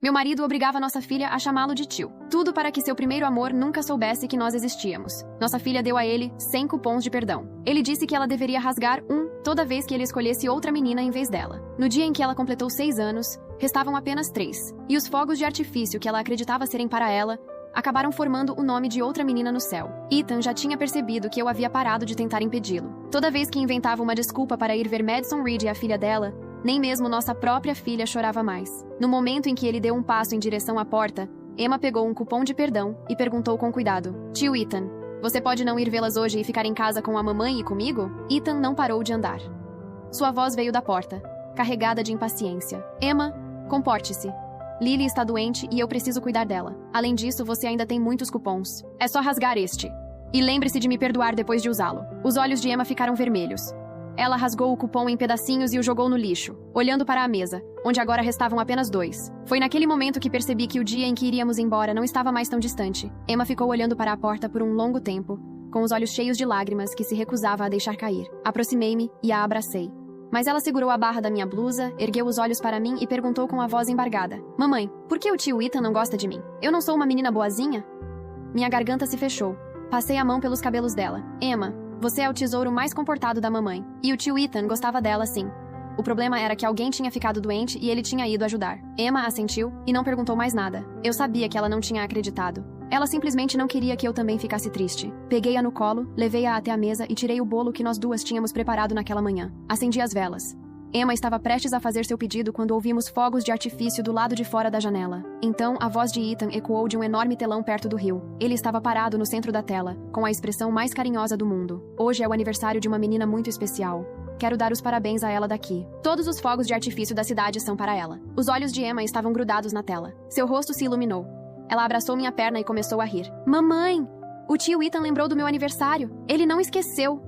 Meu marido obrigava nossa filha a chamá-lo de tio. Tudo para que seu primeiro amor nunca soubesse que nós existíamos. Nossa filha deu a ele 100 cupons de perdão. Ele disse que ela deveria rasgar toda vez que ele escolhesse outra menina em vez dela. No dia em que ela completou 6 anos, restavam apenas 3. E os fogos de artifício que ela acreditava serem para ela acabaram formando o nome de outra menina no céu. Ethan já tinha percebido que eu havia parado de tentar impedi-lo. Toda vez que inventava uma desculpa para ir ver Madison Reed e a filha dela, nem mesmo nossa própria filha chorava mais. No momento em que ele deu um passo em direção à porta, Emma pegou um cupom de perdão e perguntou com cuidado: Tio Ethan, você pode não ir vê-las hoje e ficar em casa com a mamãe e comigo? Ethan não parou de andar. Sua voz veio da porta, carregada de impaciência. Emma, comporte-se. Lily está doente e eu preciso cuidar dela. Além disso, você ainda tem muitos cupons. É só rasgar este. E lembre-se de me perdoar depois de usá-lo. Os olhos de Emma ficaram vermelhos. Ela rasgou o cupom em pedacinhos e o jogou no lixo, olhando para a mesa, onde agora restavam apenas 2. Foi naquele momento que percebi que o dia em que iríamos embora não estava mais tão distante. Emma ficou olhando para a porta por um longo tempo, com os olhos cheios de lágrimas que se recusava a deixar cair. Aproximei-me e a abracei. Mas ela segurou a barra da minha blusa, ergueu os olhos para mim e perguntou com a voz embargada: Mamãe, por que o tio Ethan não gosta de mim? Eu não sou uma menina boazinha? Minha garganta se fechou. Passei a mão pelos cabelos dela. Emma, você é o tesouro mais comportado da mamãe. E o tio Ethan gostava dela, sim. O problema era que alguém tinha ficado doente e ele tinha ido ajudar. Emma assentiu e não perguntou mais nada. Eu sabia que ela não tinha acreditado. Ela simplesmente não queria que eu também ficasse triste. Peguei-a no colo, levei-a até a mesa e tirei o bolo que nós duas tínhamos preparado naquela manhã. Acendi as velas. Emma estava prestes a fazer seu pedido quando ouvimos fogos de artifício do lado de fora da janela. Então, a voz de Ethan ecoou de um enorme telão perto do rio. Ele estava parado no centro da tela, com a expressão mais carinhosa do mundo. Hoje é o aniversário de uma menina muito especial. Quero dar os parabéns a ela daqui. Todos os fogos de artifício da cidade são para ela. Os olhos de Emma estavam grudados na tela. Seu rosto se iluminou. Ela abraçou minha perna e começou a rir. Mamãe! O tio Ethan lembrou do meu aniversário. Ele não esqueceu.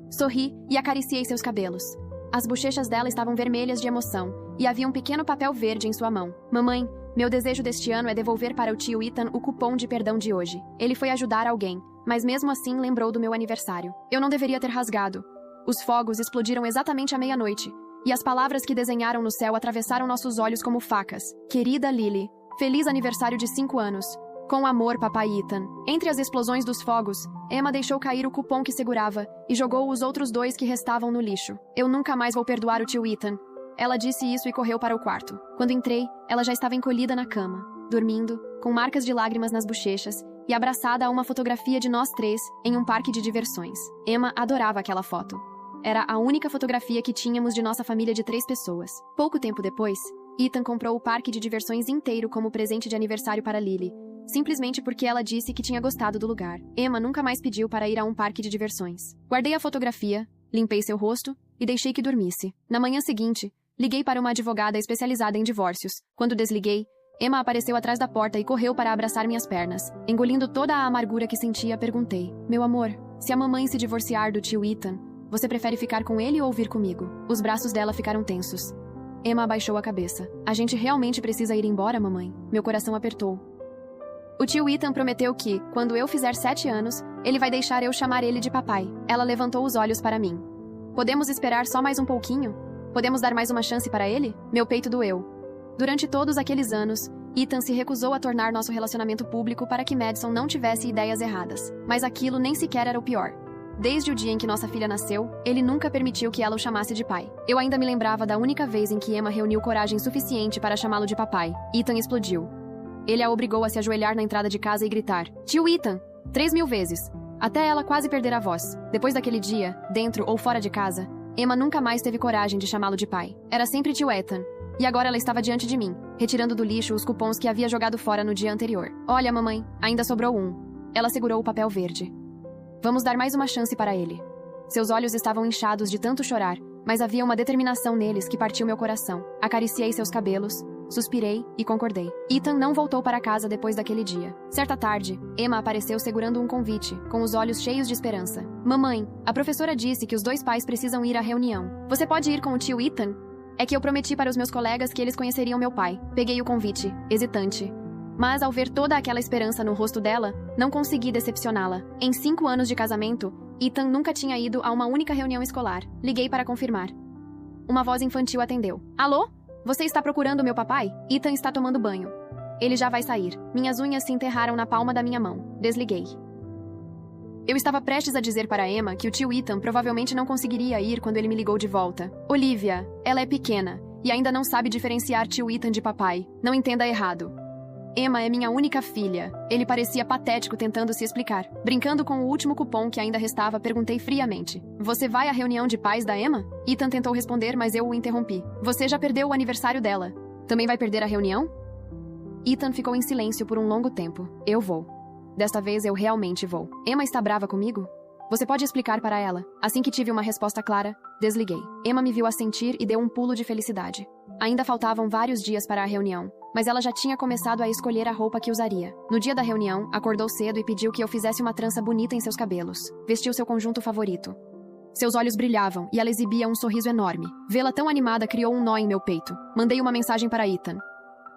Sorri e acariciei seus cabelos. As bochechas dela estavam vermelhas de emoção, e havia um pequeno papel verde em sua mão. Mamãe, meu desejo deste ano é devolver para o tio Ethan o cupom de perdão de hoje. Ele foi ajudar alguém, mas mesmo assim lembrou do meu aniversário. Eu não deveria ter rasgado. Os fogos explodiram exatamente à meia-noite, e as palavras que desenharam no céu atravessaram nossos olhos como facas. Querida Lily, feliz aniversário de 5 anos. Com amor, papai Ethan. Entre as explosões dos fogos, Emma deixou cair o cupom que segurava e jogou os outros 2 que restavam no lixo. Eu nunca mais vou perdoar o tio Ethan. Ela disse isso e correu para o quarto. Quando entrei, ela já estava encolhida na cama, dormindo, com marcas de lágrimas nas bochechas e abraçada a uma fotografia de nós 3 em um parque de diversões. Emma adorava aquela foto. Era a única fotografia que tínhamos de nossa família de 3 pessoas. Pouco tempo depois, Ethan comprou o parque de diversões inteiro como presente de aniversário para Lily, simplesmente porque ela disse que tinha gostado do lugar. Emma nunca mais pediu para ir a um parque de diversões. Guardei a fotografia, limpei seu rosto e deixei que dormisse. Na manhã seguinte, liguei para uma advogada especializada em divórcios. Quando desliguei, Emma apareceu atrás da porta e correu para abraçar minhas pernas. Engolindo toda a amargura que sentia, perguntei: Meu amor, se a mamãe se divorciar do tio Ethan, você prefere ficar com ele ou vir comigo? Os braços dela ficaram tensos. Emma abaixou a cabeça. A gente realmente precisa ir embora, mamãe? Meu coração apertou. O tio Ethan prometeu que, quando eu fizer 7 anos, ele vai deixar eu chamar ele de papai. Ela levantou os olhos para mim. Podemos esperar só mais um pouquinho? Podemos dar mais uma chance para ele? Meu peito doeu. Durante todos aqueles anos, Ethan se recusou a tornar nosso relacionamento público para que Madison não tivesse ideias erradas. Mas aquilo nem sequer era o pior. Desde o dia em que nossa filha nasceu, ele nunca permitiu que ela o chamasse de pai. Eu ainda me lembrava da única vez em que Emma reuniu coragem suficiente para chamá-lo de papai. Ethan explodiu. Ele a obrigou a se ajoelhar na entrada de casa e gritar: Tio Ethan! 3.000 vezes. Até ela quase perder a voz. Depois daquele dia, dentro ou fora de casa, Emma nunca mais teve coragem de chamá-lo de pai. Era sempre tio Ethan. E agora ela estava diante de mim, retirando do lixo os cupons que havia jogado fora no dia anterior. Olha, mamãe, ainda sobrou um. Ela segurou o papel verde. Vamos dar mais uma chance para ele. Seus olhos estavam inchados de tanto chorar, mas havia uma determinação neles que partiu meu coração. Acariciei seus cabelos, suspirei e concordei. Ethan não voltou para casa depois daquele dia. Certa tarde, Emma apareceu segurando um convite, com os olhos cheios de esperança. Mamãe, a professora disse que os 2 pais precisam ir à reunião. Você pode ir com o tio Ethan? É que eu prometi para os meus colegas que eles conheceriam meu pai. Peguei o convite, hesitante. Mas ao ver toda aquela esperança no rosto dela, não consegui decepcioná-la. Em 5 anos de casamento, Ethan nunca tinha ido a uma única reunião escolar. Liguei para confirmar. Uma voz infantil atendeu. Alô? Você está procurando meu papai? Ethan está tomando banho. Ele já vai sair. Minhas unhas se enterraram na palma da minha mão. Desliguei. Eu estava prestes a dizer para Emma que o tio Ethan provavelmente não conseguiria ir quando ele me ligou de volta. Olivia, ela é pequena e ainda não sabe diferenciar tio Ethan de papai. Não entenda errado. Emma é minha única filha. Ele parecia patético tentando se explicar. Brincando com o último cupom que ainda restava, perguntei friamente. Você vai à reunião de pais da Emma? Ethan tentou responder, mas eu o interrompi. Você já perdeu o aniversário dela. Também vai perder a reunião? Ethan ficou em silêncio por um longo tempo. Eu vou. Desta vez eu realmente vou. Emma está brava comigo? Você pode explicar para ela. Assim que tive uma resposta clara, desliguei. Emma me viu assentir e deu um pulo de felicidade. Ainda faltavam vários dias para a reunião, mas ela já tinha começado a escolher a roupa que usaria. No dia da reunião, acordou cedo e pediu que eu fizesse uma trança bonita em seus cabelos. Vestiu seu conjunto favorito. Seus olhos brilhavam e ela exibia um sorriso enorme. Vê-la tão animada criou um nó em meu peito. Mandei uma mensagem para Ethan.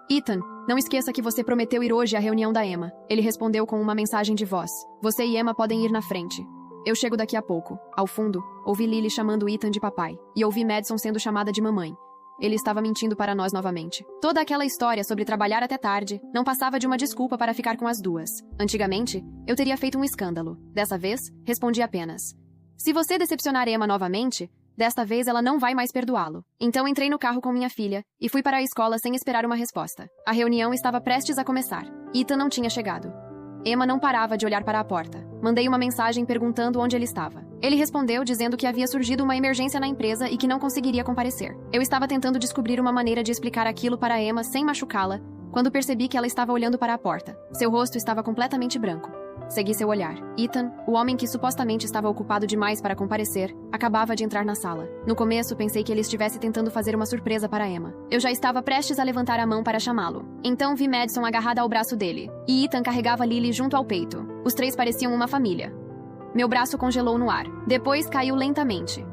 Ethan, não esqueça que você prometeu ir hoje à reunião da Emma. Ele respondeu com uma mensagem de voz. Você e Emma podem ir na frente. Eu chego daqui a pouco. Ao fundo, ouvi Lily chamando Ethan de papai. E ouvi Madison sendo chamada de mamãe. Ele estava mentindo para nós novamente. Toda aquela história sobre trabalhar até tarde não passava de uma desculpa para ficar com as duas. Antigamente, eu teria feito um escândalo. Dessa vez, respondi apenas. Se você decepcionar Emma novamente, desta vez ela não vai mais perdoá-lo. Então entrei no carro com minha filha e fui para a escola sem esperar uma resposta. A reunião estava prestes a começar. Ethan não tinha chegado. Emma não parava de olhar para a porta. Mandei uma mensagem perguntando onde ele estava. Ele respondeu dizendo que havia surgido uma emergência na empresa e que não conseguiria comparecer. Eu estava tentando descobrir uma maneira de explicar aquilo para Emma sem machucá-la, quando percebi que ela estava olhando para a porta. Seu rosto estava completamente branco. Segui seu olhar. Ethan, o homem que supostamente estava ocupado demais para comparecer, acabava de entrar na sala. No começo, pensei que ele estivesse tentando fazer uma surpresa para Emma. Eu já estava prestes a levantar a mão para chamá-lo. Então vi Madison agarrada ao braço dele, e Ethan carregava Lily junto ao peito. Os três pareciam uma família. Meu braço congelou no ar. Depois caiu lentamente.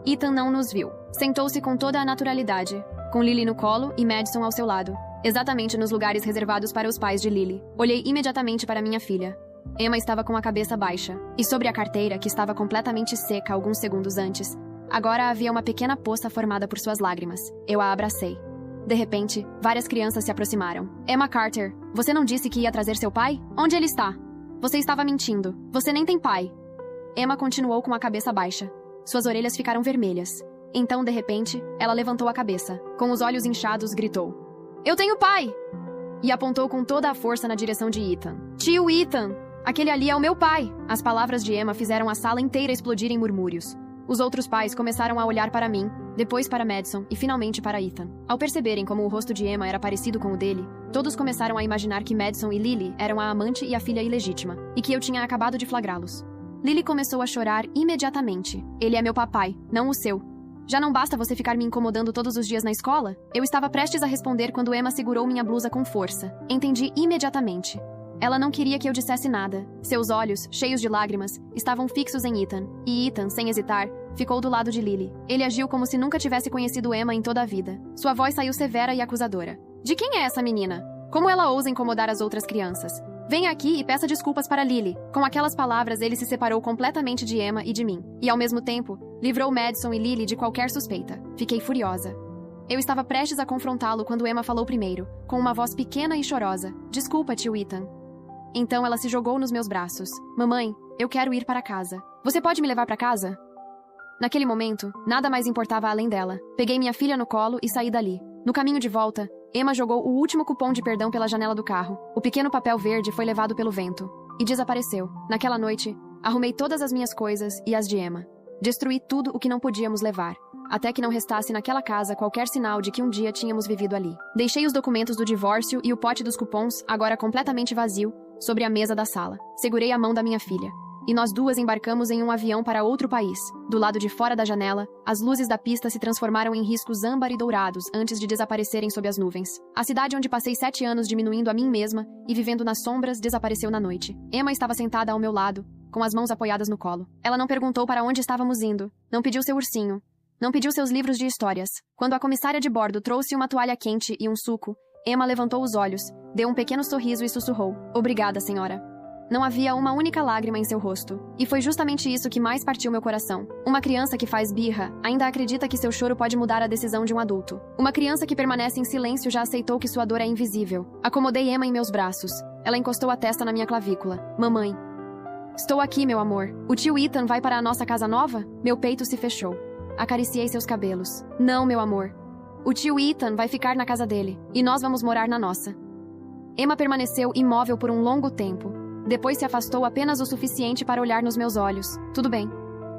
Ethan não nos viu. Sentou-se com toda a naturalidade, com Lily no colo e Madison ao seu lado, exatamente nos lugares reservados para os pais de Lily. Olhei imediatamente para minha filha. Emma estava com a cabeça baixa, e sobre a carteira, que estava completamente seca alguns segundos antes, agora havia uma pequena poça formada por suas lágrimas. Eu a abracei. De repente, várias crianças se aproximaram. Emma Carter, você não disse que ia trazer seu pai? Onde ele está? Você estava mentindo. Você nem tem pai. Emma continuou com a cabeça baixa. Suas orelhas ficaram vermelhas. Então, de repente, ela levantou a cabeça. Com os olhos inchados, gritou. Eu tenho pai! E apontou com toda a força na direção de Ethan. Tio Ethan! Aquele ali é o meu pai! As palavras de Emma fizeram a sala inteira explodir em murmúrios. Os outros pais começaram a olhar para mim, depois para Madison e finalmente para Ethan. Ao perceberem como o rosto de Emma era parecido com o dele, todos começaram a imaginar que Madison e Lily eram a amante e a filha ilegítima, e que eu tinha acabado de flagrá-los. Lily começou a chorar imediatamente. Ele é meu papai, não o seu. Já não basta você ficar me incomodando todos os dias na escola? Eu estava prestes a responder quando Emma segurou minha blusa com força. Entendi imediatamente. Ela não queria que eu dissesse nada. Seus olhos, cheios de lágrimas, estavam fixos em Ethan. E Ethan, sem hesitar, ficou do lado de Lily. Ele agiu como se nunca tivesse conhecido Emma em toda a vida. Sua voz saiu severa e acusadora. De quem é essa menina? Como ela ousa incomodar as outras crianças? Venha aqui e peça desculpas para Lily. Com aquelas palavras, ele se separou completamente de Emma e de mim. E, ao mesmo tempo, livrou Madison e Lily de qualquer suspeita. Fiquei furiosa. Eu estava prestes a confrontá-lo quando Emma falou primeiro, com uma voz pequena e chorosa. Desculpa, tio Ethan. Então ela se jogou nos meus braços. Mamãe, eu quero ir para casa. Você pode me levar para casa? Naquele momento, nada mais importava além dela. Peguei minha filha no colo e saí dali. No caminho de volta, Emma jogou o último cupom de perdão pela janela do carro. O pequeno papel verde foi levado pelo vento. E desapareceu. Naquela noite, arrumei todas as minhas coisas e as de Emma. Destruí tudo o que não podíamos levar, até que não restasse naquela casa qualquer sinal de que um dia tínhamos vivido ali. Deixei os documentos do divórcio e o pote dos cupons, agora completamente vazio, sobre a mesa da sala. Segurei a mão da minha filha. E nós duas embarcamos em um avião para outro país. Do lado de fora da janela, as luzes da pista se transformaram em riscos âmbar e dourados antes de desaparecerem sob as nuvens. A cidade onde passei 7 anos diminuindo a mim mesma e vivendo nas sombras desapareceu na noite. Emma estava sentada ao meu lado, com as mãos apoiadas no colo. Ela não perguntou para onde estávamos indo, não pediu seu ursinho, não pediu seus livros de histórias. Quando a comissária de bordo trouxe uma toalha quente e um suco, Emma levantou os olhos, deu um pequeno sorriso e sussurrou: Obrigada, senhora. Não havia uma única lágrima em seu rosto. E foi justamente isso que mais partiu meu coração. Uma criança que faz birra ainda acredita que seu choro pode mudar a decisão de um adulto. Uma criança que permanece em silêncio já aceitou que sua dor é invisível. Acomodei Emma em meus braços. Ela encostou a testa na minha clavícula. Mamãe. Estou aqui, meu amor. O tio Ethan vai para a nossa casa nova? Meu peito se fechou. Acariciei seus cabelos. Não, meu amor. O tio Ethan vai ficar na casa dele. E nós vamos morar na nossa. Emma permaneceu imóvel por um longo tempo. Depois se afastou apenas o suficiente para olhar nos meus olhos. Tudo bem.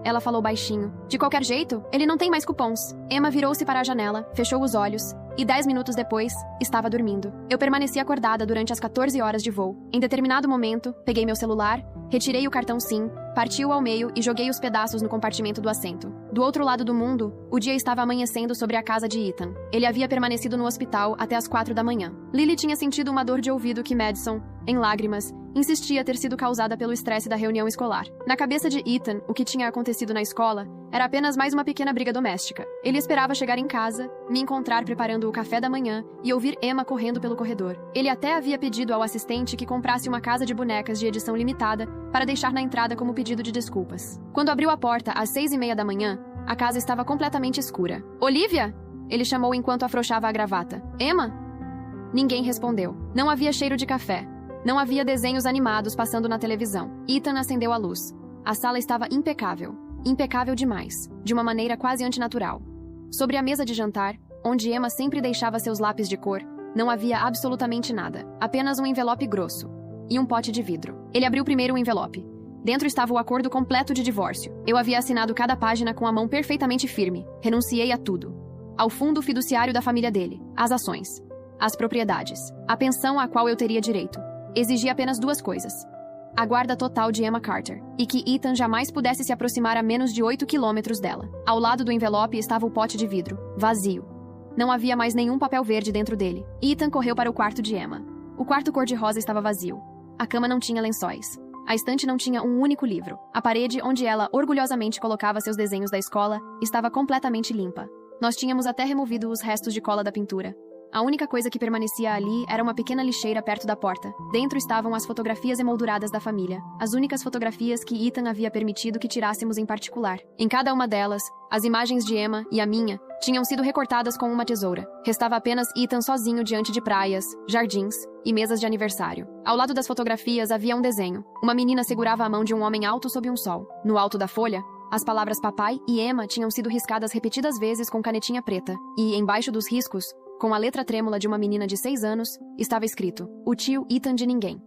Ela falou baixinho. De qualquer jeito, ele não tem mais cupons. Emma virou-se para a janela, fechou os olhos, e 10 minutos depois, estava dormindo. Eu permaneci acordada durante as 14 horas de voo. Em determinado momento, peguei meu celular, retirei o cartão SIM, parti-o ao meio e joguei os pedaços no compartimento do assento. Do outro lado do mundo, o dia estava amanhecendo sobre a casa de Ethan. Ele havia permanecido no hospital até as 4 da manhã. Lily tinha sentido uma dor de ouvido que Madison, em lágrimas, insistia ter sido causada pelo estresse da reunião escolar. Na cabeça de Ethan, o que tinha acontecido na escola era apenas mais uma pequena briga doméstica. Ele esperava chegar em casa, me encontrar preparando o café da manhã e ouvir Emma correndo pelo corredor. Ele até havia pedido ao assistente que comprasse uma casa de bonecas de edição limitada para deixar na entrada como pedido de desculpas. Quando abriu a porta às 6:30 da manhã, a casa estava completamente escura. Olivia? Ele chamou enquanto afrouxava a gravata. Emma? Ninguém respondeu. Não havia cheiro de café. Não havia desenhos animados passando na televisão. Ethan acendeu a luz. A sala estava impecável. Impecável demais. De uma maneira quase antinatural. Sobre a mesa de jantar, onde Emma sempre deixava seus lápis de cor, não havia absolutamente nada. Apenas um envelope grosso. E um pote de vidro. Ele abriu primeiro o envelope. Dentro estava o acordo completo de divórcio. Eu havia assinado cada página com a mão perfeitamente firme. Renunciei a tudo. Ao fundo fiduciário da família dele. Às ações. Às propriedades. A pensão a qual eu teria direito. Exigia apenas 2 coisas. A guarda total de Emma Carter, e que Ethan jamais pudesse se aproximar a menos de 8 quilômetros dela. Ao lado do envelope estava o pote de vidro, vazio. Não havia mais nenhum papel verde dentro dele. Ethan correu para o quarto de Emma. O quarto cor-de-rosa estava vazio. A cama não tinha lençóis. A estante não tinha um único livro. A parede, onde ela orgulhosamente colocava seus desenhos da escola, estava completamente limpa. Nós tínhamos até removido os restos de cola da pintura. A única coisa que permanecia ali era uma pequena lixeira perto da porta. Dentro estavam as fotografias emolduradas da família. As únicas fotografias que Ethan havia permitido que tirássemos em particular. Em cada uma delas, as imagens de Emma e a minha tinham sido recortadas com uma tesoura. Restava apenas Ethan sozinho diante de praias, jardins e mesas de aniversário. Ao lado das fotografias havia um desenho. Uma menina segurava a mão de um homem alto sob um sol. No alto da folha, as palavras papai e Emma tinham sido riscadas repetidas vezes com canetinha preta. E, embaixo dos riscos, com a letra trêmula de uma menina de 6 anos, estava escrito: o tio Ethan de ninguém.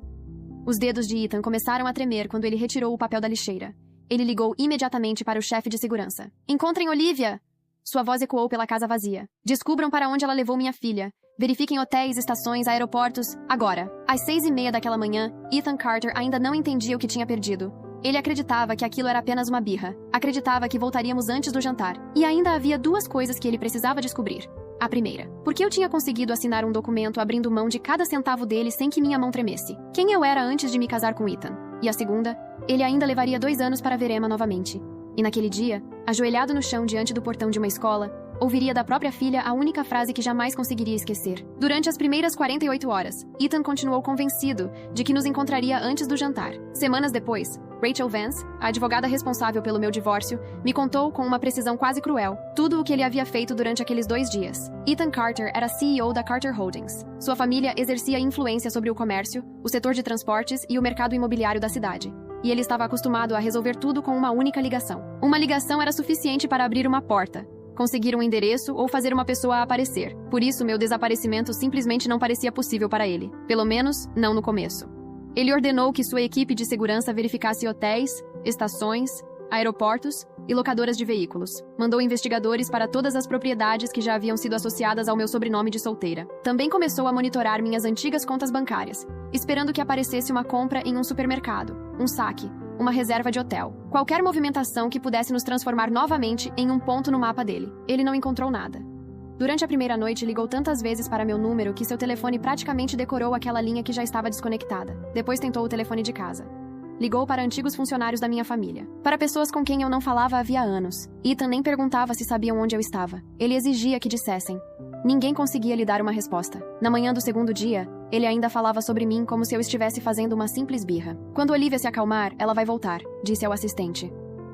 Os dedos de Ethan começaram a tremer quando ele retirou o papel da lixeira. Ele ligou imediatamente para o chefe de segurança. Encontrem Olivia! Sua voz ecoou pela casa vazia. Descubram para onde ela levou minha filha. Verifiquem hotéis, estações, aeroportos, agora. Às 6:30 daquela manhã, Ethan Carter ainda não entendia o que tinha perdido. Ele acreditava que aquilo era apenas uma birra. Acreditava que voltaríamos antes do jantar. E ainda havia 2 coisas que ele precisava descobrir. A primeira, por que eu tinha conseguido assinar um documento abrindo mão de cada centavo dele sem que minha mão tremesse? Quem eu era antes de me casar com Ethan? E a segunda, ele ainda levaria 2 anos para ver Emma novamente. E naquele dia, ajoelhado no chão diante do portão de uma escola, ouviria da própria filha a única frase que jamais conseguiria esquecer. Durante as primeiras 48 horas, Ethan continuou convencido de que nos encontraria antes do jantar. Semanas depois, Rachel Vance, a advogada responsável pelo meu divórcio, me contou com uma precisão quase cruel tudo o que ele havia feito durante aqueles 2 dias. Ethan Carter era CEO da Carter Holdings. Sua família exercia influência sobre o comércio, o setor de transportes e o mercado imobiliário da cidade. E ele estava acostumado a resolver tudo com uma única ligação. Uma ligação era suficiente para abrir uma porta, conseguir um endereço ou fazer uma pessoa aparecer. Por isso, meu desaparecimento simplesmente não parecia possível para ele. Pelo menos, não no começo. Ele ordenou que sua equipe de segurança verificasse hotéis, estações, aeroportos e locadoras de veículos. Mandou investigadores para todas as propriedades que já haviam sido associadas ao meu sobrenome de solteira. Também começou a monitorar minhas antigas contas bancárias, esperando que aparecesse uma compra em um supermercado, um saque, uma reserva de hotel. Qualquer movimentação que pudesse nos transformar novamente em um ponto no mapa dele. Ele não encontrou nada. Durante a primeira noite, ligou tantas vezes para meu número que seu telefone praticamente decorou aquela linha que já estava desconectada. Depois tentou o telefone de casa. Ligou para antigos funcionários da minha família. Para pessoas com quem eu não falava havia anos. Ethan nem perguntava se sabiam onde eu estava. Ele exigia que dissessem: Ninguém conseguia lhe dar uma resposta. Na manhã do segundo dia, ele ainda falava sobre mim como se eu estivesse fazendo uma simples birra. Quando Olivia se acalmar, ela vai voltar, disse ao assistente.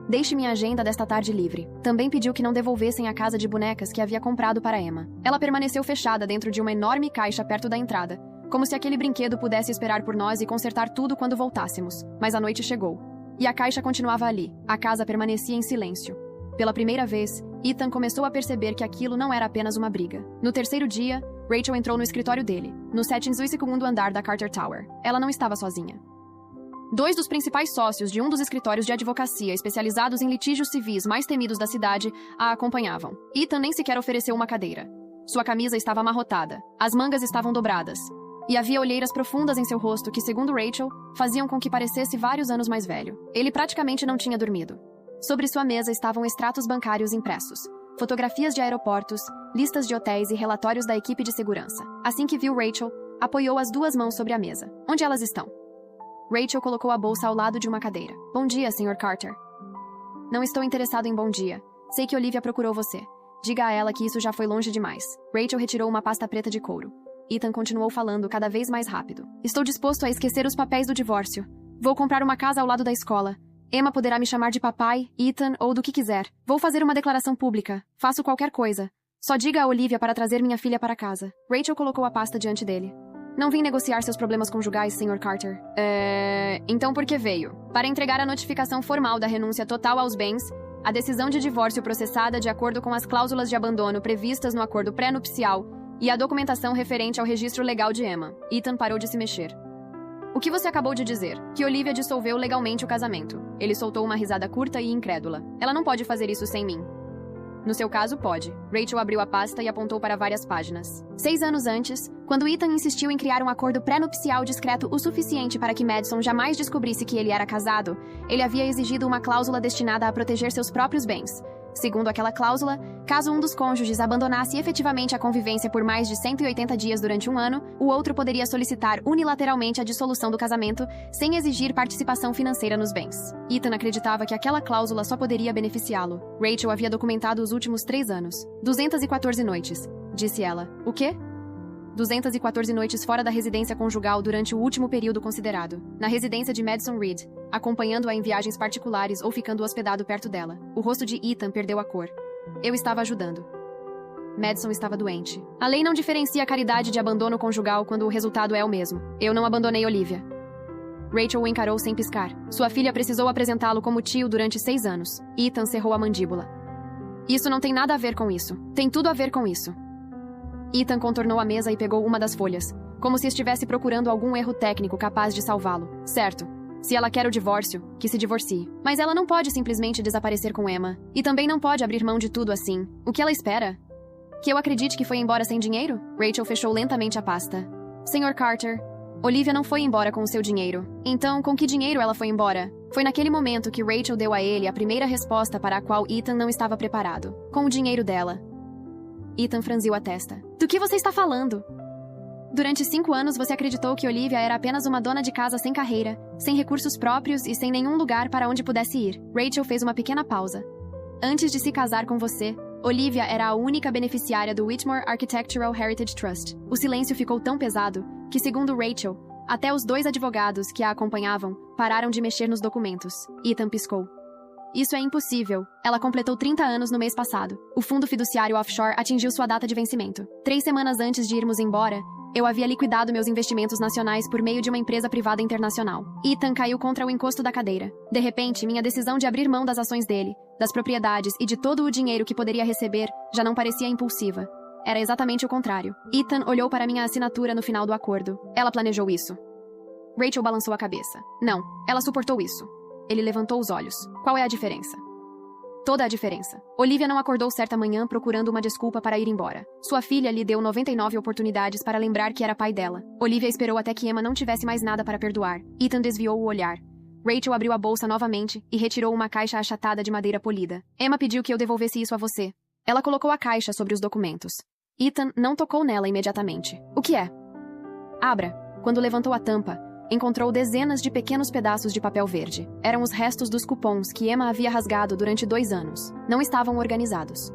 Deixe minha agenda desta tarde livre. Também pediu que não devolvessem a casa de bonecas que havia comprado para Emma. Ela permaneceu fechada dentro de uma enorme caixa perto da entrada, como se aquele brinquedo pudesse esperar por nós e consertar tudo quando voltássemos. Mas a noite chegou. E a caixa continuava ali. A casa permanecia em silêncio. Pela primeira vez, Ethan começou a perceber que aquilo não era apenas uma briga. No terceiro dia, Rachel entrou no escritório dele, no 72º andar da Carter Tower. Ela não estava sozinha. 2 dos principais sócios de um dos escritórios de advocacia especializados em litígios civis mais temidos da cidade a acompanhavam. Ethan nem sequer ofereceu uma cadeira. Sua camisa estava amarrotada, as mangas estavam dobradas, e havia olheiras profundas em seu rosto que, segundo Rachel, faziam com que parecesse vários anos mais velho. Ele praticamente não tinha dormido. Sobre sua mesa estavam extratos bancários impressos, fotografias de aeroportos, listas de hotéis e relatórios da equipe de segurança. Assim que viu Rachel, apoiou as 2 mãos sobre a mesa. Onde elas estão? Rachel colocou a bolsa ao lado de uma cadeira. Bom dia, Sr. Carter. Não estou interessado em bom dia. Sei que Olivia procurou você. Diga a ela que isso já foi longe demais. Rachel retirou uma pasta preta de couro. Ethan continuou falando cada vez mais rápido. Estou disposto a esquecer os papéis do divórcio. Vou comprar uma casa ao lado da escola. Emma poderá me chamar de papai, Ethan ou do que quiser. Vou fazer uma declaração pública. Faço qualquer coisa. Só diga a Olivia para trazer minha filha para casa. Rachel colocou a pasta diante dele. Não vim negociar seus problemas conjugais, Sr. Carter. Então por que veio? Para entregar a notificação formal da renúncia total aos bens, a decisão de divórcio processada de acordo com as cláusulas de abandono previstas no acordo pré-nupcial e a documentação referente ao registro legal de Emma. Ethan parou de se mexer. O que você acabou de dizer? Que Olivia dissolveu legalmente o casamento. Ele soltou uma risada curta e incrédula. Ela não pode fazer isso sem mim. No seu caso, pode. Rachel abriu a pasta e apontou para várias páginas. 6 anos antes, quando Ethan insistiu em criar um acordo pré-nupcial discreto o suficiente para que Madison jamais descobrisse que ele era casado, ele havia exigido uma cláusula destinada a proteger seus próprios bens. Segundo aquela cláusula, caso um dos cônjuges abandonasse efetivamente a convivência por mais de 180 dias durante um ano, o outro poderia solicitar unilateralmente a dissolução do casamento, sem exigir participação financeira nos bens. Ethan acreditava que aquela cláusula só poderia beneficiá-lo. Rachel havia documentado os últimos 3 anos. 214 noites, disse ela. O quê? 214 noites fora da residência conjugal durante o último período considerado. Na residência de Madison Reed, acompanhando-a em viagens particulares ou ficando hospedado perto dela. O rosto de Ethan perdeu a cor. Eu estava ajudando. Madison estava doente. A lei não diferencia caridade de abandono conjugal quando o resultado é o mesmo. Eu não abandonei Olivia. Rachel o encarou sem piscar. Sua filha precisou apresentá-lo como tio durante 6 anos. Ethan cerrou a mandíbula. Isso não tem nada a ver com isso. Tem tudo a ver com isso. Ethan contornou a mesa e pegou uma das folhas, como se estivesse procurando algum erro técnico capaz de salvá-lo. Certo. Se ela quer o divórcio, que se divorcie. Mas ela não pode simplesmente desaparecer com Emma. E também não pode abrir mão de tudo assim. O que ela espera? Que eu acredite que foi embora sem dinheiro? Rachel fechou lentamente a pasta. Sr. Carter, Olivia não foi embora com o seu dinheiro. Então, com que dinheiro ela foi embora? Foi naquele momento que Rachel deu a ele a primeira resposta para a qual Ethan não estava preparado. Com o dinheiro dela. Ethan franziu a testa. Do que você está falando? Durante 5 anos você acreditou que Olivia era apenas uma dona de casa sem carreira, sem recursos próprios e sem nenhum lugar para onde pudesse ir. Rachel fez uma pequena pausa. Antes de se casar com você, Olivia era a única beneficiária do Whitmore Architectural Heritage Trust. O silêncio ficou tão pesado que, segundo Rachel, até os 2 advogados que a acompanhavam pararam de mexer nos documentos. Ethan piscou. Isso é impossível. Ela completou 30 anos no mês passado. O fundo fiduciário offshore atingiu sua data de vencimento. 3 semanas antes de irmos embora, eu havia liquidado meus investimentos nacionais por meio de uma empresa privada internacional. Ethan caiu contra o encosto da cadeira. De repente, minha decisão de abrir mão das ações dele, das propriedades e de todo o dinheiro que poderia receber já não parecia impulsiva. Era exatamente o contrário. Ethan olhou para minha assinatura no final do acordo. Ela planejou isso. Rachel balançou a cabeça. Não, ela suportou isso. Ele levantou os olhos. Qual é a diferença? Toda a diferença. Olivia não acordou certa manhã procurando uma desculpa para ir embora. Sua filha lhe deu 99 oportunidades para lembrar que era pai dela. Olivia esperou até que Emma não tivesse mais nada para perdoar. Ethan desviou o olhar. Rachel abriu a bolsa novamente e retirou uma caixa achatada de madeira polida. Emma pediu que eu devolvesse isso a você. Ela colocou a caixa sobre os documentos. Ethan não tocou nela imediatamente. O que é? Abra. Quando levantou a tampa, encontrou dezenas de pequenos pedaços de papel verde. Eram os restos dos cupons que Emma havia rasgado durante 2 anos. Não estavam organizados.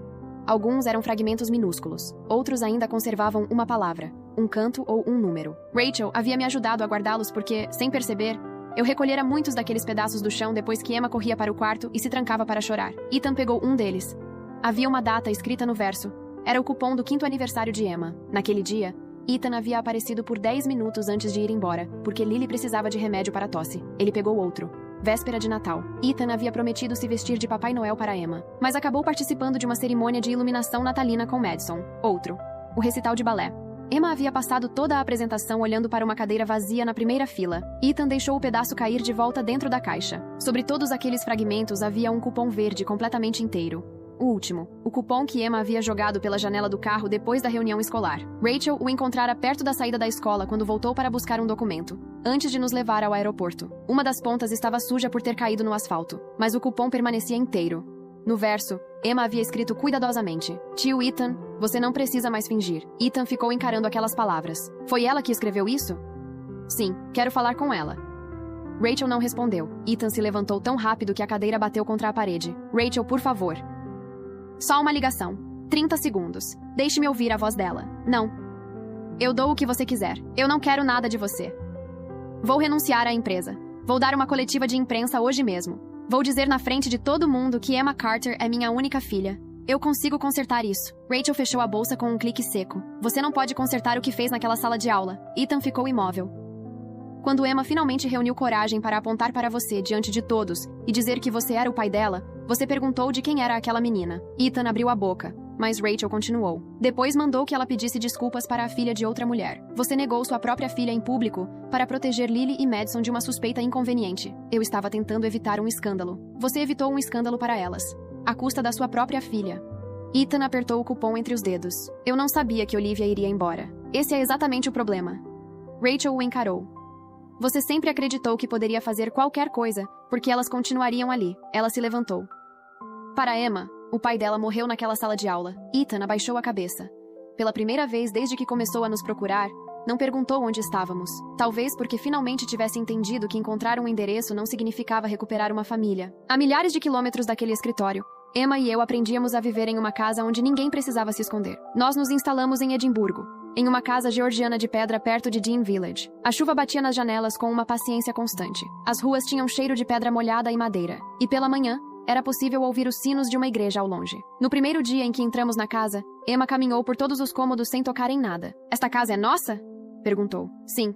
Alguns eram fragmentos minúsculos, outros ainda conservavam uma palavra, um canto ou um número. Rachel havia me ajudado a guardá-los porque, sem perceber, eu recolhera muitos daqueles pedaços do chão depois que Emma corria para o quarto e se trancava para chorar. Ethan pegou um deles. Havia uma data escrita no verso. Era o cupom do 5º aniversário de Emma. Naquele dia, Ethan havia aparecido por 10 minutos antes de ir embora, porque Lily precisava de remédio para a tosse. Ele pegou outro. Véspera de Natal. Ethan havia prometido se vestir de Papai Noel para Emma, mas acabou participando de uma cerimônia de iluminação natalina com Madison. Outro. O recital de balé. Emma havia passado toda a apresentação olhando para uma cadeira vazia na primeira fila. Ethan deixou o pedaço cair de volta dentro da caixa. Sobre todos aqueles fragmentos havia um cupom verde completamente inteiro. O último. O cupom que Emma havia jogado pela janela do carro depois da reunião escolar. Rachel o encontrara perto da saída da escola quando voltou para buscar um documento, antes de nos levar ao aeroporto. Uma das pontas estava suja por ter caído no asfalto, mas o cupom permanecia inteiro. No verso, Emma havia escrito cuidadosamente: Tio Ethan, você não precisa mais fingir. Ethan ficou encarando aquelas palavras. Foi ela que escreveu isso? Sim, quero falar com ela. Rachel não respondeu. Ethan se levantou tão rápido que a cadeira bateu contra a parede. Rachel, por favor. Só uma ligação. 30 segundos. Deixe-me ouvir a voz dela. Não. Eu dou o que você quiser. Eu não quero nada de você. Vou renunciar à empresa. Vou dar uma coletiva de imprensa hoje mesmo. Vou dizer na frente de todo mundo que Emma Carter é minha única filha. Eu consigo consertar isso. Rachel fechou a bolsa com um clique seco. Você não pode consertar o que fez naquela sala de aula. Ethan ficou imóvel. Quando Emma finalmente reuniu coragem para apontar para você diante de todos e dizer que você era o pai dela, você perguntou de quem era aquela menina. Ethan abriu a boca, mas Rachel continuou. Depois mandou que ela pedisse desculpas para a filha de outra mulher. Você negou sua própria filha em público para proteger Lily e Madison de uma suspeita inconveniente. Eu estava tentando evitar um escândalo. Você evitou um escândalo para elas, à custa da sua própria filha. Ethan apertou o cupom entre os dedos. Eu não sabia que Olivia iria embora. Esse é exatamente o problema. Rachel o encarou. Você sempre acreditou que poderia fazer qualquer coisa, porque elas continuariam ali. Ela se levantou. Para Emma, o pai dela morreu naquela sala de aula. Ethan abaixou a cabeça. Pela primeira vez desde que começou a nos procurar, não perguntou onde estávamos. Talvez porque finalmente tivesse entendido que encontrar um endereço não significava recuperar uma família. A milhares de quilômetros daquele escritório, Emma e eu aprendíamos a viver em uma casa onde ninguém precisava se esconder. Nós nos instalamos em Edimburgo, em uma casa georgiana de pedra perto de Dean Village. A chuva batia nas janelas com uma paciência constante. As ruas tinham cheiro de pedra molhada e madeira. E pela manhã, era possível ouvir os sinos de uma igreja ao longe. No primeiro dia em que entramos na casa, Emma caminhou por todos os cômodos sem tocar em nada. Esta casa é nossa? Perguntou. Sim.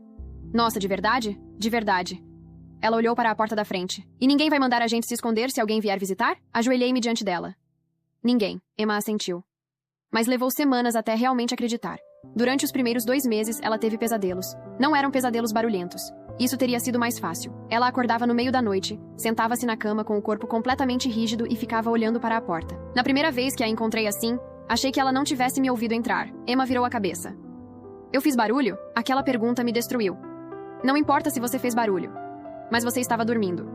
Nossa, de verdade? De verdade. Ela olhou para a porta da frente. E ninguém vai mandar a gente se esconder se alguém vier visitar? Ajoelhei-me diante dela. Ninguém. Emma assentiu. Mas levou semanas até realmente acreditar. Durante os primeiros 2 meses, ela teve pesadelos. Não eram pesadelos barulhentos. Isso teria sido mais fácil. Ela acordava no meio da noite, sentava-se na cama com o corpo completamente rígido e ficava olhando para a porta. Na primeira vez que a encontrei assim, achei que ela não tivesse me ouvido entrar. Emma virou a cabeça. Eu fiz barulho? Aquela pergunta me destruiu. Não importa se você fez barulho. Mas você estava dormindo.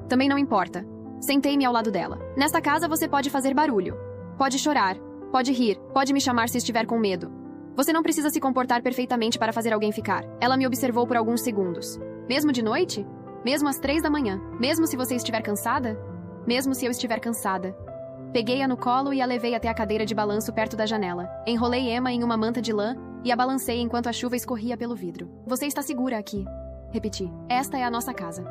Também não importa. Sentei-me ao lado dela. Nesta casa você pode fazer barulho. Pode chorar. Pode rir. Pode me chamar se estiver com medo. Você não precisa se comportar perfeitamente para fazer alguém ficar. Ela me observou por alguns segundos. Mesmo de noite? Mesmo às 3 da manhã? Mesmo se você estiver cansada? Mesmo se eu estiver cansada. Peguei-a no colo e a levei até a cadeira de balanço perto da janela. Enrolei Emma em uma manta de lã e a balancei enquanto a chuva escorria pelo vidro. Você está segura aqui. Repeti. Esta é a nossa casa.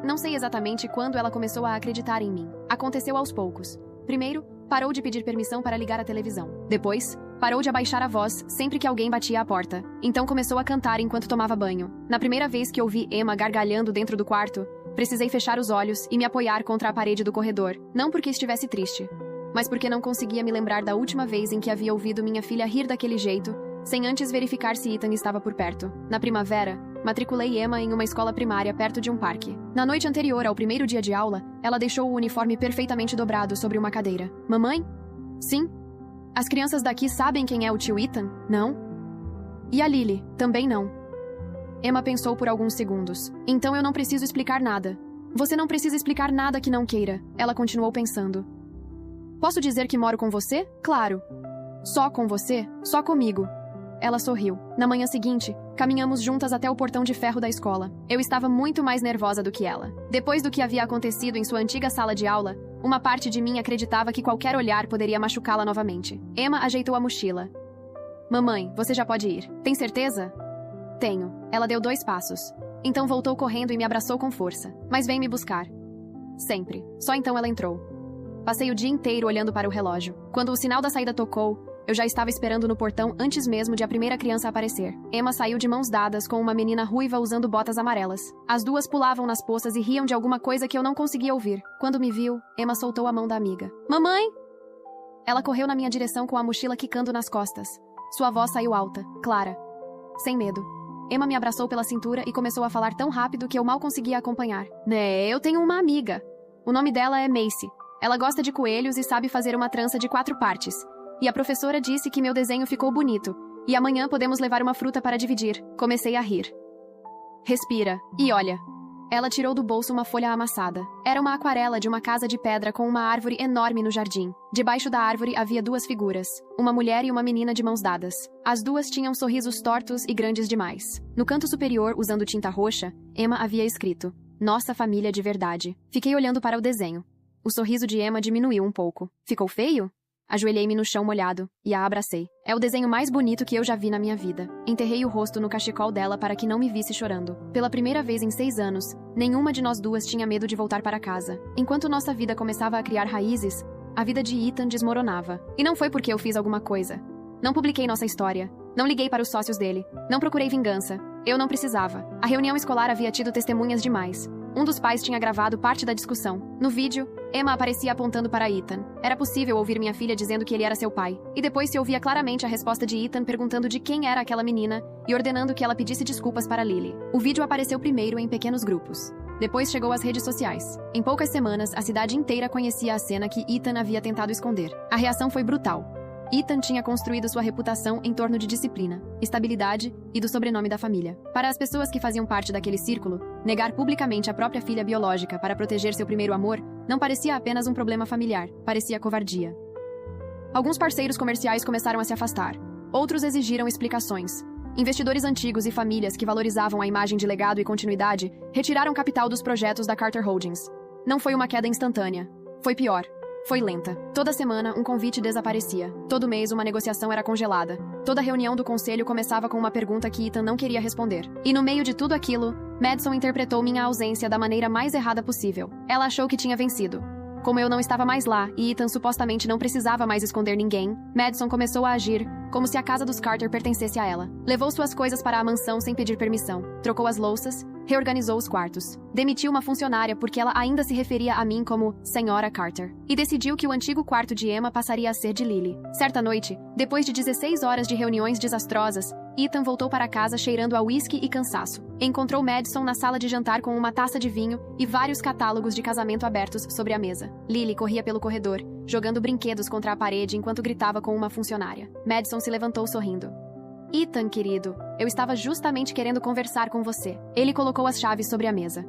Não sei exatamente quando ela começou a acreditar em mim. Aconteceu aos poucos. Primeiro, parou de pedir permissão para ligar a televisão. Depois, parou de abaixar a voz sempre que alguém batia à porta. Então começou a cantar enquanto tomava banho. Na primeira vez que ouvi Emma gargalhando dentro do quarto, precisei fechar os olhos e me apoiar contra a parede do corredor. Não porque estivesse triste, mas porque não conseguia me lembrar da última vez em que havia ouvido minha filha rir daquele jeito, sem antes verificar se Ethan estava por perto. Na primavera, matriculei Emma em uma escola primária perto de um parque. Na noite anterior ao primeiro dia de aula, ela deixou o uniforme perfeitamente dobrado sobre uma cadeira. Mamãe? Sim. As crianças daqui sabem quem é o tio Ethan? Não. E a Lily? Também não. Emma pensou por alguns segundos. Então eu não preciso explicar nada. Você não precisa explicar nada que não queira. Ela continuou pensando. Posso dizer que moro com você? Claro. Só com você? Só comigo. Ela sorriu. Na manhã seguinte, caminhamos juntas até o portão de ferro da escola. Eu estava muito mais nervosa do que ela. Depois do que havia acontecido em sua antiga sala de aula, Uma parte de mim acreditava que qualquer olhar poderia machucá-la novamente. Emma ajeitou a mochila. Mamãe, você já pode ir. Tem certeza? Tenho. Ela deu 2 passos. Então voltou correndo e me abraçou com força. Mas vem me buscar. Sempre. Só então ela entrou. Passei o dia inteiro olhando para o relógio. Quando o sinal da saída tocou, eu já estava esperando no portão antes mesmo de a primeira criança aparecer. Emma saiu de mãos dadas com uma menina ruiva usando botas amarelas. As duas pulavam nas poças e riam de alguma coisa que eu não conseguia ouvir. Quando me viu, Emma soltou a mão da amiga. Mamãe! Ela correu na minha direção com a mochila quicando nas costas. Sua voz saiu alta, clara. Sem medo. Emma me abraçou pela cintura e começou a falar tão rápido que eu mal conseguia acompanhar. Eu tenho uma amiga. O nome dela é Macy. Ela gosta de coelhos e sabe fazer uma trança de 4 partes. E a professora disse que meu desenho ficou bonito. E amanhã podemos levar uma fruta para dividir. Comecei a rir. Respira. E olha. Ela tirou do bolso uma folha amassada. Era uma aquarela de uma casa de pedra com uma árvore enorme no jardim. Debaixo da árvore havia 2 figuras. Uma mulher e uma menina de mãos dadas. As duas tinham sorrisos tortos e grandes demais. No canto superior, usando tinta roxa, Emma havia escrito: Nossa família de verdade. Fiquei olhando para o desenho. O sorriso de Emma diminuiu um pouco. Ficou feio? Ajoelhei-me no chão molhado e a abracei. É o desenho mais bonito que eu já vi na minha vida. Enterrei o rosto no cachecol dela para que não me visse chorando. Pela primeira vez em 6 anos, nenhuma de nós duas tinha medo de voltar para casa. Enquanto nossa vida começava a criar raízes, a vida de Ethan desmoronava. E não foi porque eu fiz alguma coisa. Não publiquei nossa história. Não liguei para os sócios dele. Não procurei vingança. Eu não precisava. A reunião escolar havia tido testemunhas demais. Um dos pais tinha gravado parte da discussão. No vídeo, Emma aparecia apontando para Ethan. Era possível ouvir minha filha dizendo que ele era seu pai. E depois se ouvia claramente a resposta de Ethan perguntando de quem era aquela menina e ordenando que ela pedisse desculpas para Lily. O vídeo apareceu primeiro em pequenos grupos. Depois chegou às redes sociais. Em poucas semanas, a cidade inteira conhecia a cena que Ethan havia tentado esconder. A reação foi brutal. Ethan tinha construído sua reputação em torno de disciplina, estabilidade e do sobrenome da família. Para as pessoas que faziam parte daquele círculo, negar publicamente a própria filha biológica para proteger seu primeiro amor não parecia apenas um problema familiar, parecia covardia. Alguns parceiros comerciais começaram a se afastar. Outros exigiram explicações. Investidores antigos e famílias que valorizavam a imagem de legado e continuidade retiraram capital dos projetos da Carter Holdings. Não foi uma queda instantânea. Foi pior. Foi lenta. Toda semana, um convite desaparecia. Todo mês, uma negociação era congelada. Toda reunião do conselho começava com uma pergunta que Ethan não queria responder. E no meio de tudo aquilo, Madison interpretou minha ausência da maneira mais errada possível. Ela achou que tinha vencido. Como eu não estava mais lá e Ethan supostamente não precisava mais esconder ninguém, Madison começou a agir como se a casa dos Carter pertencesse a ela. Levou suas coisas para a mansão sem pedir permissão. Trocou as louças, reorganizou os quartos. Demitiu uma funcionária porque ela ainda se referia a mim como Senhora Carter. E decidiu que o antigo quarto de Emma passaria a ser de Lily. Certa noite, depois de 16 horas de reuniões desastrosas, Ethan voltou para casa cheirando a uísque e cansaço. Encontrou Madison na sala de jantar com uma taça de vinho e vários catálogos de casamento abertos sobre a mesa. Lily corria pelo corredor, jogando brinquedos contra a parede enquanto gritava com uma funcionária. Madison se levantou sorrindo. Ethan, querido, eu estava justamente querendo conversar com você. Ele colocou as chaves sobre a mesa.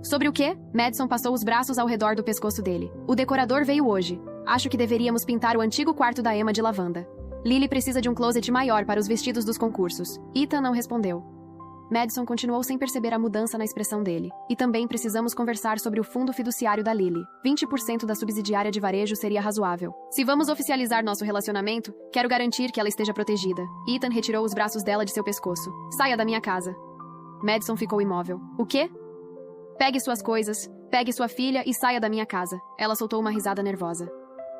Sobre o quê? Madison passou os braços ao redor do pescoço dele. O decorador veio hoje. Acho que deveríamos pintar o antigo quarto da Emma de lavanda. Lily precisa de um closet maior para os vestidos dos concursos. Ethan não respondeu. Madison continuou sem perceber a mudança na expressão dele. E também precisamos conversar sobre o fundo fiduciário da Lily. 20% da subsidiária de varejo seria razoável. Se vamos oficializar nosso relacionamento, quero garantir que ela esteja protegida. Ethan retirou os braços dela de seu pescoço. Saia da minha casa. Madison ficou imóvel. O quê? Pegue suas coisas, pegue sua filha e saia da minha casa. Ela soltou uma risada nervosa.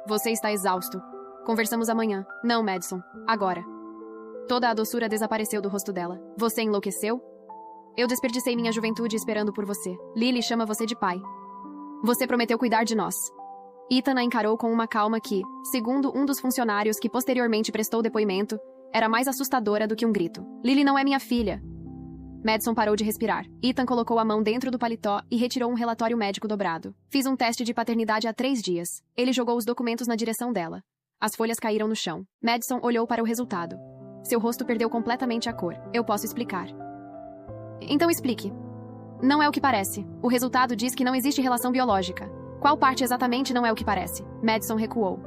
Você está exausto. Conversamos amanhã. Não, Madison. Agora. Toda a doçura desapareceu do rosto dela. Você enlouqueceu? Eu desperdicei minha juventude esperando por você. Lily chama você de pai. Você prometeu cuidar de nós. Ethan a encarou com uma calma que, segundo um dos funcionários que posteriormente prestou depoimento, era mais assustadora do que um grito. Lily não é minha filha. Madison parou de respirar. Ethan colocou a mão dentro do paletó e retirou um relatório médico dobrado. Fiz um teste de paternidade há 3 dias. Ele jogou os documentos na direção dela. As folhas caíram no chão. Madison olhou para o resultado. Seu rosto perdeu completamente a cor. Eu posso explicar. Então explique. Não é o que parece. O resultado diz que não existe relação biológica. Qual parte exatamente não é o que parece? Madison recuou.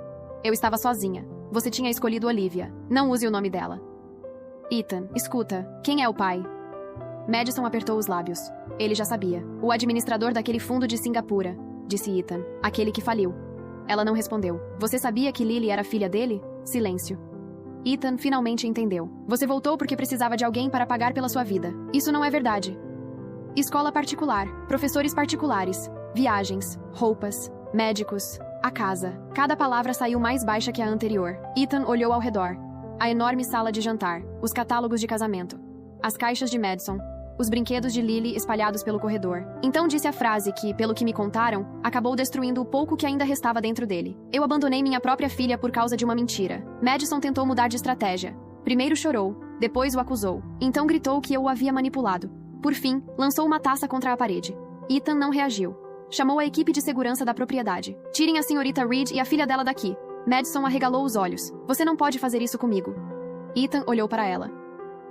Eu estava sozinha. Você tinha escolhido Olivia. Não use o nome dela. Ethan, escuta. Quem é o pai? Madison apertou os lábios. Ele já sabia. O administrador daquele fundo de Singapura. disse Ethan. Aquele que faliu. Ela não respondeu. Você sabia que Lily era filha dele? Silêncio. Ethan finalmente entendeu. Você voltou porque precisava de alguém para pagar pela sua vida. Isso não é verdade. Escola particular, professores particulares, viagens, roupas, médicos, a casa. Cada palavra saiu mais baixa que a anterior. Ethan olhou ao redor. A enorme sala de jantar, os catálogos de casamento, as caixas de Madison, os brinquedos de Lily espalhados pelo corredor. Então disse a frase que, pelo que me contaram, acabou destruindo o pouco que ainda restava dentro dele. Eu abandonei minha própria filha por causa de uma mentira. Madison tentou mudar de estratégia. Primeiro chorou, depois o acusou. Então gritou que eu o havia manipulado. Por fim, lançou uma taça contra a parede. Ethan não reagiu. Chamou a equipe de segurança da propriedade. Tirem a senhorita Reed e a filha dela daqui. Madison arregalou os olhos. Você não pode fazer isso comigo. Ethan olhou para ela.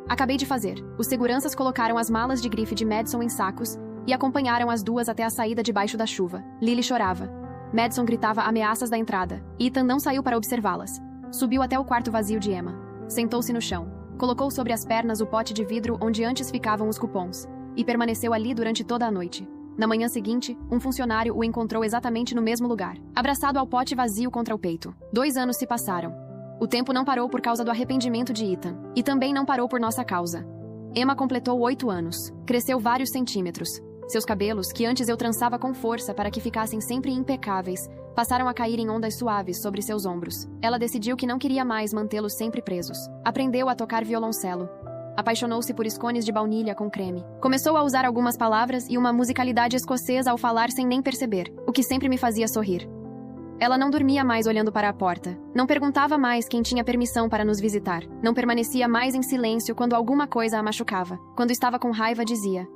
Acabei de fazer. Os seguranças colocaram as malas de grife de Madison em sacos e acompanharam as duas até a saída debaixo da chuva. Lily chorava. Madison gritava ameaças da entrada. Ethan não saiu para observá-las. Subiu até o quarto vazio de Emma. Sentou-se no chão. Colocou sobre as pernas o pote de vidro onde antes ficavam os cupons e permaneceu ali durante toda a noite. Na manhã seguinte, um funcionário o encontrou exatamente no mesmo lugar, abraçado ao pote vazio contra o peito. 2 anos se passaram. O tempo não parou por causa do arrependimento de Ethan, e também não parou por nossa causa. Emma completou 8 anos. Cresceu vários centímetros. Seus cabelos, que antes eu trançava com força para que ficassem sempre impecáveis, passaram a cair em ondas suaves sobre seus ombros. Ela decidiu que não queria mais mantê-los sempre presos. Aprendeu a tocar violoncelo. Apaixonou-se por scones de baunilha com creme. Começou a usar algumas palavras e uma musicalidade escocesa ao falar sem nem perceber, o que sempre me fazia sorrir. Ela não dormia mais olhando para a porta. Não perguntava mais quem tinha permissão para nos visitar. Não permanecia mais em silêncio quando alguma coisa a machucava. Quando estava com raiva, dizia.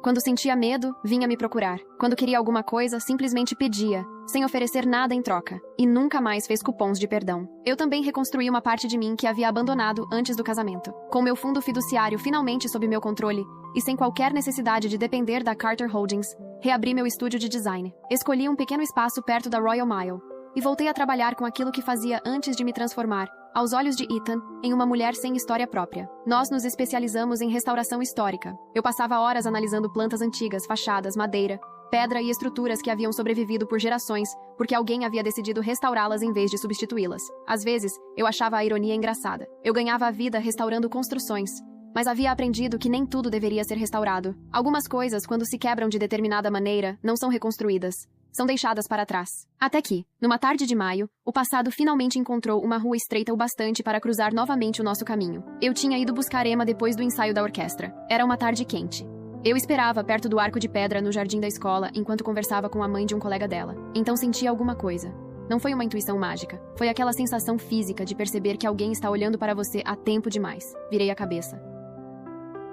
Quando sentia medo, vinha me procurar. Quando queria alguma coisa, simplesmente pedia, sem oferecer nada em troca. E nunca mais fez cupons de perdão. Eu também reconstruí uma parte de mim que havia abandonado antes do casamento. Com meu fundo fiduciário finalmente sob meu controle, e sem qualquer necessidade de depender da Carter Holdings, reabri meu estúdio de design. Escolhi um pequeno espaço perto da Royal Mile. E voltei a trabalhar com aquilo que fazia antes de me transformar, aos olhos de Ethan, em uma mulher sem história própria. Nós nos especializamos em restauração histórica. Eu passava horas analisando plantas antigas, fachadas, madeira, pedra e estruturas que haviam sobrevivido por gerações, porque alguém havia decidido restaurá-las em vez de substituí-las. Às vezes, eu achava a ironia engraçada. Eu ganhava a vida restaurando construções, mas havia aprendido que nem tudo deveria ser restaurado. Algumas coisas, quando se quebram de determinada maneira, não são reconstruídas. São deixadas para trás. Até que, numa tarde de maio, o passado finalmente encontrou uma rua estreita o bastante para cruzar novamente o nosso caminho. Eu tinha ido buscar Emma depois do ensaio da orquestra. Era uma tarde quente. Eu esperava perto do arco de pedra no jardim da escola enquanto conversava com a mãe de um colega dela. Então senti alguma coisa. Não foi uma intuição mágica. Foi aquela sensação física de perceber que alguém está olhando para você há tempo demais. Virei a cabeça.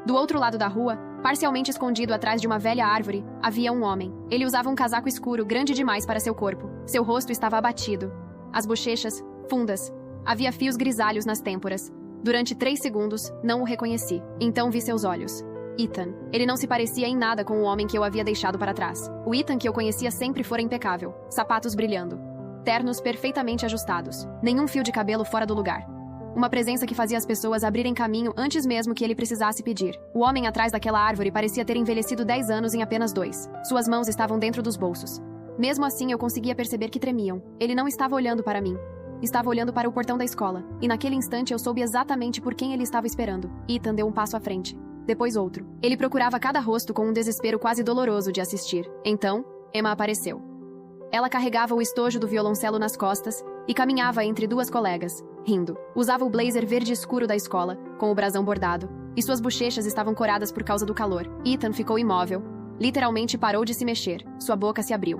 Do outro lado da rua, parcialmente escondido atrás de uma velha árvore, havia um homem. Ele usava um casaco escuro grande demais para seu corpo. Seu rosto estava abatido. As bochechas, fundas. Havia fios grisalhos nas têmporas. Durante 3 segundos, não o reconheci. Então vi seus olhos. Ethan. Ele não se parecia em nada com o homem que eu havia deixado para trás. O Ethan que eu conhecia sempre fora impecável. Sapatos brilhando. Ternos perfeitamente ajustados. Nenhum fio de cabelo fora do lugar. Uma presença que fazia as pessoas abrirem caminho antes mesmo que ele precisasse pedir. O homem atrás daquela árvore parecia ter envelhecido 10 anos em apenas 2. Suas mãos estavam dentro dos bolsos. Mesmo assim, eu conseguia perceber que tremiam. Ele não estava olhando para mim. Estava olhando para o portão da escola. E naquele instante eu soube exatamente por quem ele estava esperando. Ethan deu um passo à frente. Depois outro. Ele procurava cada rosto com um desespero quase doloroso de assistir. Então, Emma apareceu. Ela carregava o estojo do violoncelo nas costas e caminhava entre 2 colegas, rindo. Usava o blazer verde escuro da escola, com o brasão bordado, e suas bochechas estavam coradas por causa do calor. Ethan ficou imóvel. Literalmente parou de se mexer. Sua boca se abriu.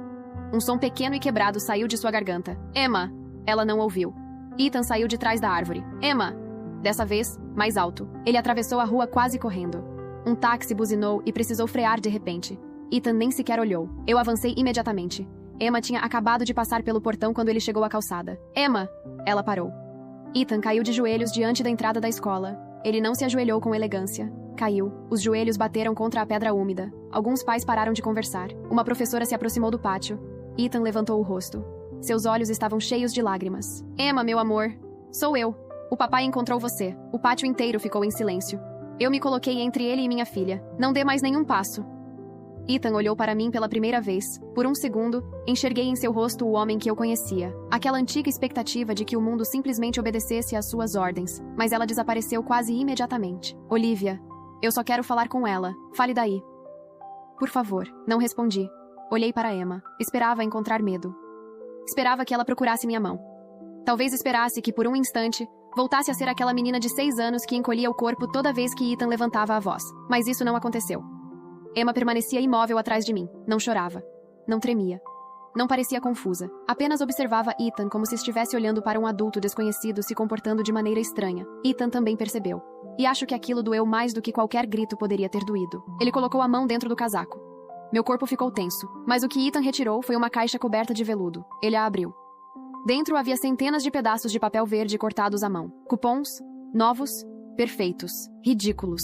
Um som pequeno e quebrado saiu de sua garganta. Emma! Ela não ouviu. Ethan saiu de trás da árvore. Emma! Dessa vez, mais alto. Ele atravessou a rua quase correndo. Um táxi buzinou e precisou frear de repente. Ethan nem sequer olhou. Eu avancei imediatamente. Emma tinha acabado de passar pelo portão quando ele chegou à calçada. Emma! Ela parou. Ethan caiu de joelhos diante da entrada da escola. Ele não se ajoelhou com elegância. Caiu. Os joelhos bateram contra a pedra úmida. Alguns pais pararam de conversar. Uma professora se aproximou do pátio. Ethan levantou o rosto. Seus olhos estavam cheios de lágrimas. Emma, meu amor. Sou eu. O papai encontrou você. O pátio inteiro ficou em silêncio. Eu me coloquei entre ele e minha filha. Não dê mais nenhum passo. Ethan olhou para mim pela primeira vez. Por um segundo, enxerguei em seu rosto o homem que eu conhecia. Aquela antiga expectativa de que o mundo simplesmente obedecesse às suas ordens. Mas ela desapareceu quase imediatamente. Olivia, eu só quero falar com ela. Fale daí. Por favor. Não respondi. Olhei para Emma. Esperava encontrar medo. Esperava que ela procurasse minha mão. Talvez esperasse que, por um instante, voltasse a ser aquela menina de 6 anos que encolhia o corpo toda vez que Ethan levantava a voz. Mas isso não aconteceu. Emma permanecia imóvel atrás de mim. Não chorava. Não tremia. Não parecia confusa. Apenas observava Ethan como se estivesse olhando para um adulto desconhecido se comportando de maneira estranha. Ethan também percebeu. E acho que aquilo doeu mais do que qualquer grito poderia ter doído. Ele colocou a mão dentro do casaco. Meu corpo ficou tenso. Mas o que Ethan retirou foi uma caixa coberta de veludo. Ele a abriu. Dentro havia centenas de pedaços de papel verde cortados à mão. Cupons, novos, perfeitos, ridículos.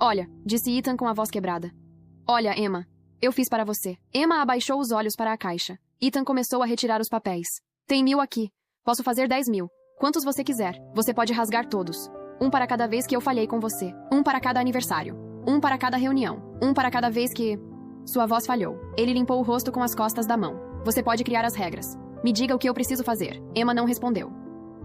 Olha, disse Ethan com a voz quebrada. Olha, Emma, eu fiz para você. Emma abaixou os olhos para a caixa. Ethan começou a retirar os papéis. Tem 1000 aqui. Posso fazer 10.000. Quantos você quiser. Você pode rasgar todos. Um para cada vez que eu falhei com você. Um para cada aniversário. Um para cada reunião. Um para cada vez que... Sua voz falhou. Ele limpou o rosto com as costas da mão. Você pode criar as regras. Me diga o que eu preciso fazer. Emma não respondeu.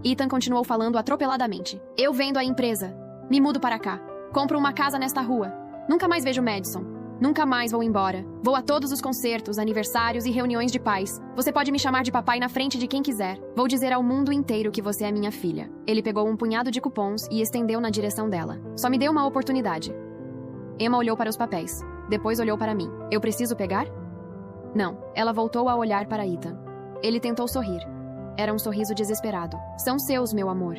Ethan continuou falando atropeladamente. Eu vendo a empresa. Me mudo para cá. Compro uma casa nesta rua. Nunca mais vejo Madison. Nunca mais vou embora. Vou a todos os concertos, aniversários e reuniões de pais. Você pode me chamar de papai na frente de quem quiser. Vou dizer ao mundo inteiro que você é minha filha. Ele pegou um punhado de cupons e estendeu na direção dela. Só me dê uma oportunidade. Emma olhou para os papéis. Depois olhou para mim. Eu preciso pegar? Não. Ela voltou a olhar para Ethan. Ele tentou sorrir. Era um sorriso desesperado. São seus, meu amor.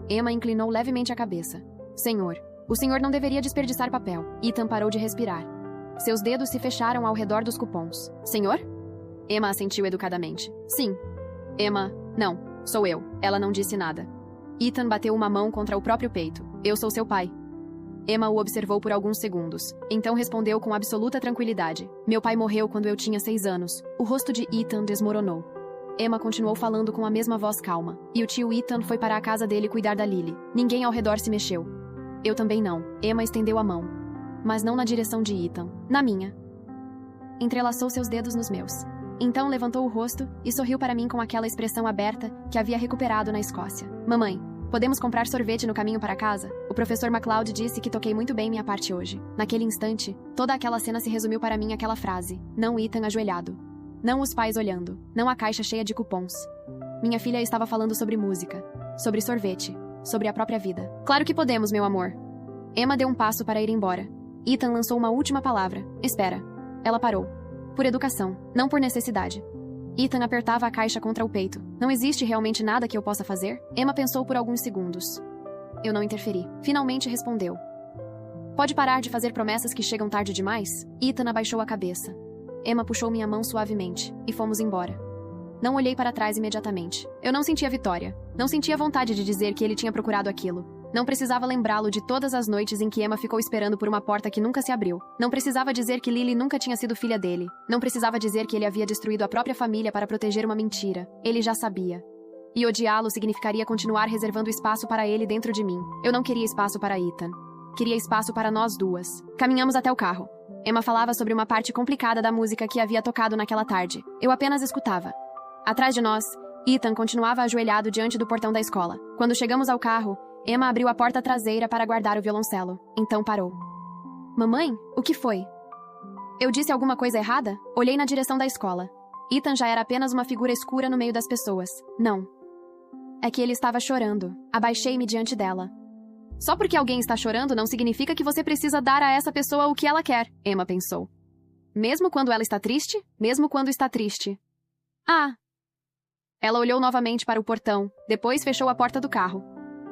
Emma inclinou levemente a cabeça. Senhor, o senhor não deveria desperdiçar papel. Ethan parou de respirar. Seus dedos se fecharam ao redor dos cupons. Senhor? Emma assentiu educadamente. Sim. Emma, não. Sou eu. Ela não disse nada. Ethan bateu uma mão contra o próprio peito. Eu sou seu pai. Emma o observou por alguns segundos. Então respondeu com absoluta tranquilidade. Meu pai morreu quando eu tinha 6 anos. O rosto de Ethan desmoronou. Emma continuou falando com a mesma voz calma. E o tio Ethan foi para a casa dele cuidar da Lily. Ninguém ao redor se mexeu. Eu também não. Emma estendeu a mão. Mas não na direção de Ethan. Na minha. Entrelaçou seus dedos nos meus. Então levantou o rosto e sorriu para mim com aquela expressão aberta que havia recuperado na Escócia. Mamãe, podemos comprar sorvete no caminho para casa? O professor MacLeod disse que toquei muito bem minha parte hoje. Naquele instante, toda aquela cena se resumiu para mim aquela frase. Não Ethan ajoelhado. Não os pais olhando. Não a caixa cheia de cupons. Minha filha estava falando sobre música. Sobre sorvete. Sobre a própria vida. Claro que podemos, meu amor. Emma deu um passo para ir embora. Ethan lançou uma última palavra. Espera. Ela parou. Por educação, não por necessidade. Ethan apertava a caixa contra o peito. Não existe realmente nada que eu possa fazer? Emma pensou por alguns segundos. Eu não interferi. Finalmente respondeu. Pode parar de fazer promessas que chegam tarde demais? Ethan abaixou a cabeça. Emma puxou minha mão suavemente, e fomos embora. Não olhei para trás imediatamente. Eu não sentia vitória. Não sentia vontade de dizer que ele tinha procurado aquilo. Não precisava lembrá-lo de todas as noites em que Emma ficou esperando por uma porta que nunca se abriu. Não precisava dizer que Lily nunca tinha sido filha dele. Não precisava dizer que ele havia destruído a própria família para proteger uma mentira. Ele já sabia. E odiá-lo significaria continuar reservando espaço para ele dentro de mim. Eu não queria espaço para Ethan. Queria espaço para nós duas. Caminhamos até o carro. Emma falava sobre uma parte complicada da música que havia tocado naquela tarde. Eu apenas escutava. Atrás de nós, Ethan continuava ajoelhado diante do portão da escola. Quando chegamos ao carro, Emma abriu a porta traseira para guardar o violoncelo. Então parou. Mamãe, o que foi? Eu disse alguma coisa errada? Olhei na direção da escola. Ethan já era apenas uma figura escura no meio das pessoas. Não. É que ele estava chorando. Abaixei-me diante dela. Só porque alguém está chorando não significa que você precisa dar a essa pessoa o que ela quer, Emma pensou. Mesmo quando ela está triste? Mesmo quando está triste. Ah. Ela olhou novamente para o portão, depois fechou a porta do carro.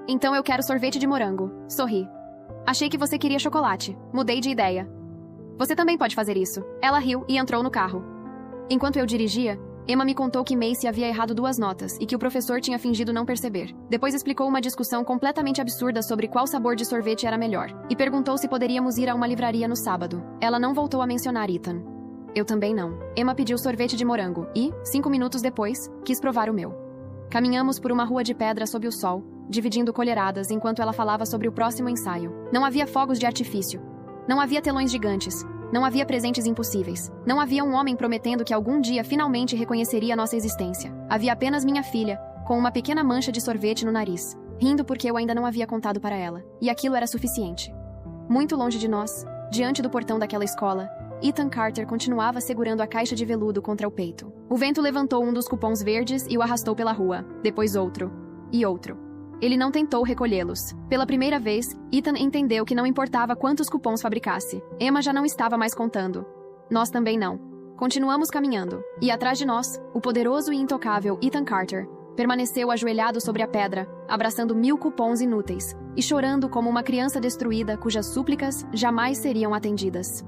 Então eu quero sorvete de morango. Sorri. Achei que você queria chocolate. Mudei de ideia. Você também pode fazer isso. Ela riu e entrou no carro. Enquanto eu dirigia, Emma me contou que Macy havia errado 2 notas e que o professor tinha fingido não perceber. Depois explicou uma discussão completamente absurda sobre qual sabor de sorvete era melhor e perguntou se poderíamos ir a uma livraria no sábado. Ela não voltou a mencionar Ethan. Eu também não. Emma pediu sorvete de morango e, 5 minutos depois, quis provar o meu. Caminhamos por uma rua de pedra sob o sol, dividindo colheradas enquanto ela falava sobre o próximo ensaio. Não havia fogos de artifício. Não havia telões gigantes. Não havia presentes impossíveis. Não havia um homem prometendo que algum dia finalmente reconheceria nossa existência. Havia apenas minha filha, com uma pequena mancha de sorvete no nariz, rindo porque eu ainda não havia contado para ela. E aquilo era suficiente. Muito longe de nós, diante do portão daquela escola, Ethan Carter continuava segurando a caixa de veludo contra o peito. O vento levantou um dos cupons verdes e o arrastou pela rua, depois outro. E outro. Ele não tentou recolhê-los. Pela primeira vez, Ethan entendeu que não importava quantos cupons fabricasse. Emma já não estava mais contando. Nós também não. Continuamos caminhando. E atrás de nós, o poderoso e intocável Ethan Carter permaneceu ajoelhado sobre a pedra, abraçando 1000 cupons inúteis e chorando como uma criança destruída cujas súplicas jamais seriam atendidas.